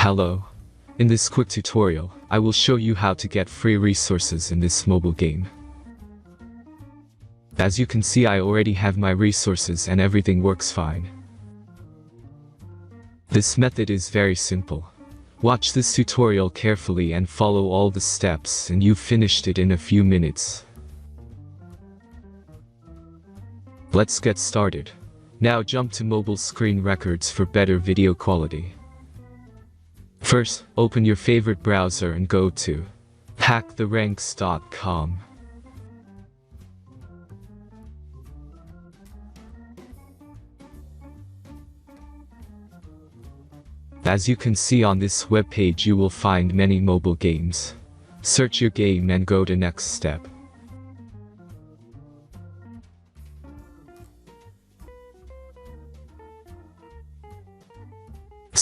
Hello. In this quick tutorial, I will show you how to get free resources in this mobile game. As you can see, I already have my resources and everything works fine. This method is very simple. Watch this tutorial carefully and follow all the steps and you've finished it in a few minutes. Let's get started. Now jump to mobile screen records for better video quality. First, open your favorite browser and go to hacktheranks.com. As you can see on this webpage, you will find many mobile games. Search your game and go to next step.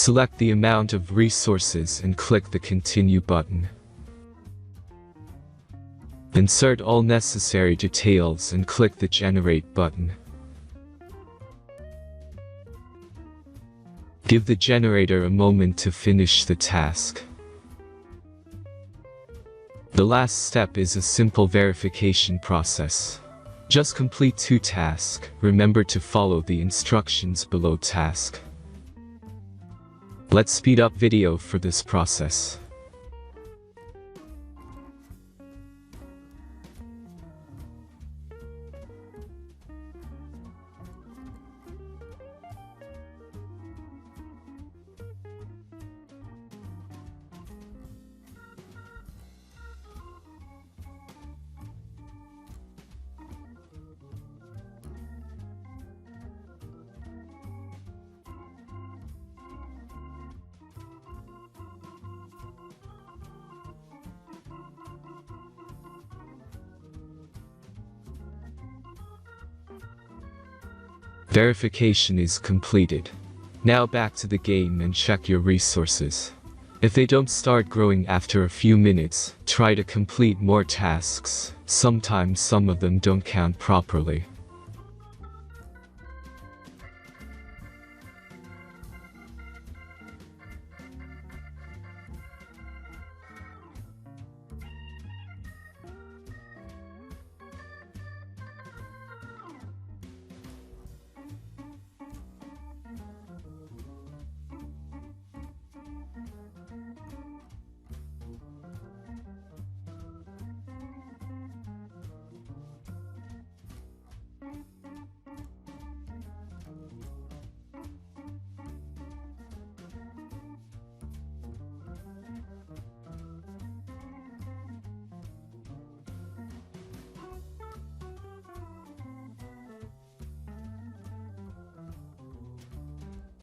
Select the amount of resources and click the Continue button. Insert all necessary details and click the Generate button. Give the generator a moment to finish the task. The last step is a simple verification process. Just complete 2 tasks. Remember to follow the instructions below task. Let's speed up video for this process. Verification is completed. Now back to the game and check your resources. If they don't start growing after a few minutes, try to complete more tasks. Sometimes some of them don't count properly.